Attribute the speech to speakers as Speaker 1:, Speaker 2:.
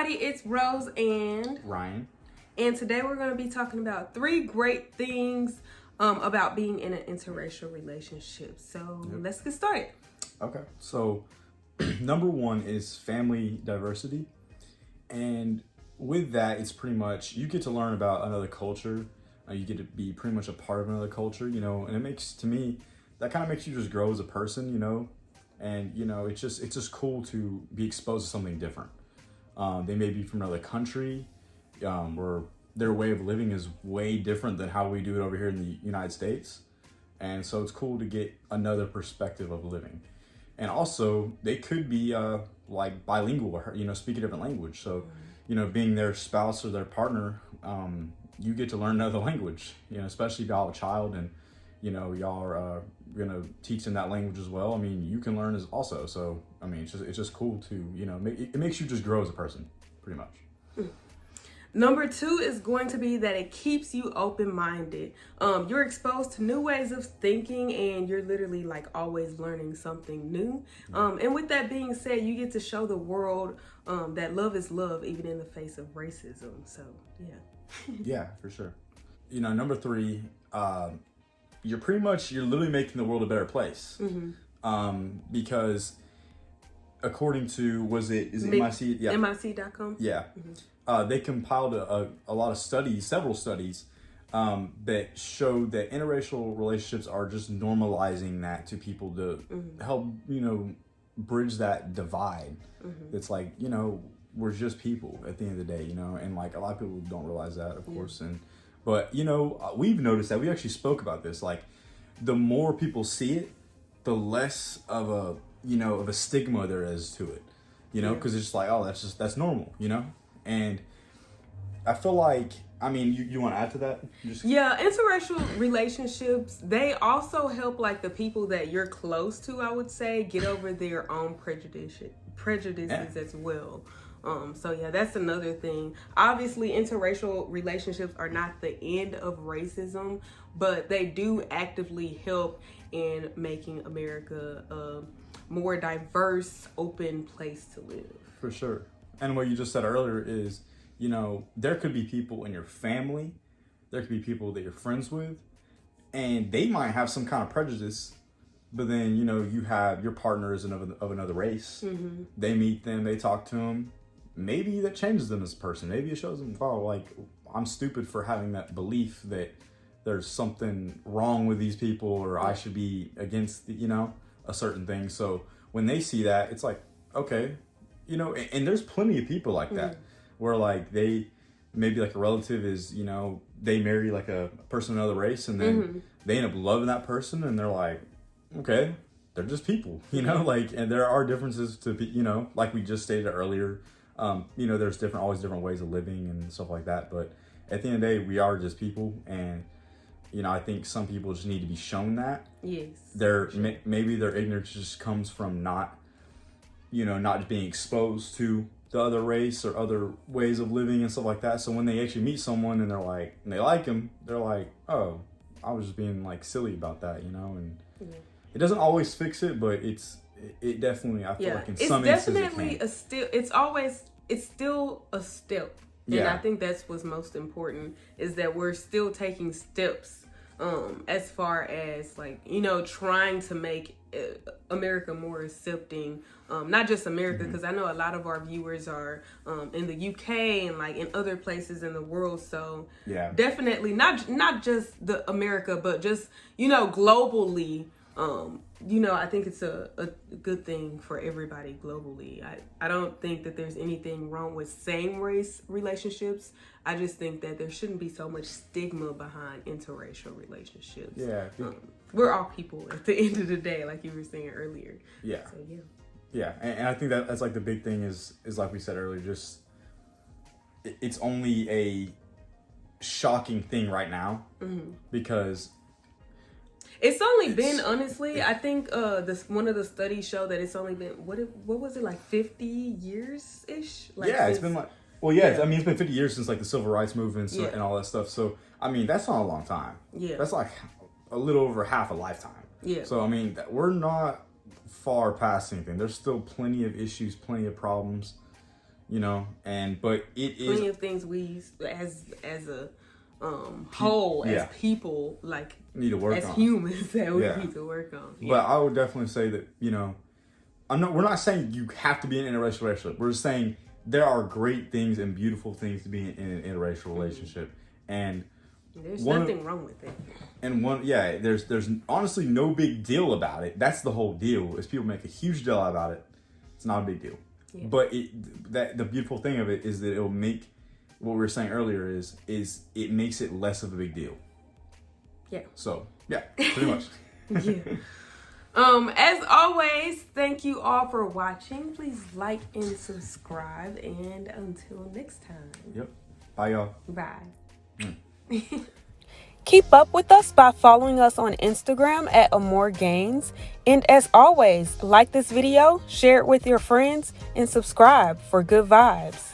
Speaker 1: everybody, it's Rose and
Speaker 2: Ryan.
Speaker 1: And today we're going to be talking about 3 great things about being in an interracial relationship. So let's get started.
Speaker 2: Okay, so number 1 is family diversity. And with that, it's pretty much, you get to learn about another culture. You get to be pretty much a part of another culture, and it makes, to me, that kind of makes you just grow as a person, and, it's just cool to be exposed to something different. They may be from another country, where their way of living is way different than how we do it over here in the United States. And so it's cool to get another perspective of living. And also, they could be like bilingual, or, speak a different language. So, being their spouse or their partner, you get to learn another language, especially if y'all have a child and, y'all are going to teach them that language as well. I mean, you can learn as also. So, I mean, it's just cool to, it makes you just grow as a person, pretty much.
Speaker 1: Number 2 is going to be that it keeps you open-minded. You're exposed to new ways of thinking, and you're literally like always learning something new. And with that being said, you get to show the world that love is love, even in the face of racism. So, yeah.
Speaker 2: Yeah, for sure. Number 3, you're literally making the world a better place. Because according to, is it MIC? Yeah.
Speaker 1: MIC.com?
Speaker 2: Yeah. They compiled a lot of studies, several studies, that showed that interracial relationships are just normalizing that to people to help, bridge that divide. It's like, we're just people at the end of the day, and like a lot of people don't realize that, of course. But, we've noticed that. We actually spoke about this. Like, the more people see it, the less of a stigma there is to it, because it's just like, oh, that's normal, And I feel like, you want to add to that?
Speaker 1: Yeah, interracial relationships, they also help like the people that you're close to, I would say, get over their own prejudices as well. So yeah, that's another thing. Obviously, interracial relationships are not the end of racism, but they do actively help in making America a more diverse, open place to live.
Speaker 2: For sure. And what you just said earlier is, there could be people in your family, there could be people that you're friends with, and they might have some kind of prejudice, but then, you have your partner is of another race. They meet them, they talk to them. Maybe that changes them as a person. Maybe it shows them, wow, like, I'm stupid for having that belief that there's something wrong with these people, or I should be against, a certain thing. So when they see that, it's like, okay, and there's plenty of people like that, where like maybe like a relative is, they marry like a person of another race, and then they end up loving that person, and they're like, okay, they're just people, like, and there are differences to be, like we just stated earlier, there's always different ways of living and stuff like that. But at the end of the day, we are just people, and I think some people just need to be shown that.
Speaker 1: Yes.
Speaker 2: Maybe their ignorance just comes from not being exposed to the other race or other ways of living and stuff like that. So when they actually meet someone and they like them, they're like, oh, I was just being like silly about that, and it doesn't always fix it, but it definitely, I feel like in some instances it can.
Speaker 1: It's still a step. And I think that's what's most important, is that we're still taking steps as far as like, trying to make America more accepting, not just America, because I know a lot of our viewers are in the UK and like in other places in the world. So definitely not just the America, but just, globally. I think it's a good thing for everybody globally. I don't think that there's anything wrong with same race relationships. I just think that there shouldn't be so much stigma behind interracial relationships.
Speaker 2: Yeah.
Speaker 1: We're all people at the end of the day, like you were saying earlier.
Speaker 2: Yeah.
Speaker 1: So,
Speaker 2: yeah. And I think that's like the big thing is like we said earlier, just it's only a shocking thing right now, because
Speaker 1: it's only been, honestly, I think one of the studies showed that it's only been, what was it, like 50 years-ish? Like
Speaker 2: it's been like, it's been 50 years since like the civil rights movements and all that stuff. So, that's not a long time.
Speaker 1: Yeah.
Speaker 2: That's like a little over half a lifetime.
Speaker 1: Yeah.
Speaker 2: So, we're not far past anything. There's still plenty of issues, plenty of problems, but it is
Speaker 1: plenty of things we as a whole as people like
Speaker 2: need to work
Speaker 1: as
Speaker 2: on.
Speaker 1: Humans that we need to work on.
Speaker 2: But I would definitely say that we're not saying you have to be in an interracial relationship. We're just saying there are great things and beautiful things to be in an interracial relationship, and
Speaker 1: there's nothing wrong with it.
Speaker 2: And there's honestly no big deal about it. That's the whole deal. Is people make a huge deal about it. It's not a big deal. Yeah. But the beautiful thing of it is that it'll make what we were saying earlier is it makes it less of a big deal.
Speaker 1: Yeah.
Speaker 2: So pretty much.
Speaker 1: Yeah. As always, thank you all for watching. Please like and subscribe, and until next time.
Speaker 2: Yep. Bye, y'all.
Speaker 1: Bye.
Speaker 3: Keep up with us by following us on Instagram at Amore Gaines. And as always, like this video, share it with your friends, and subscribe for good vibes.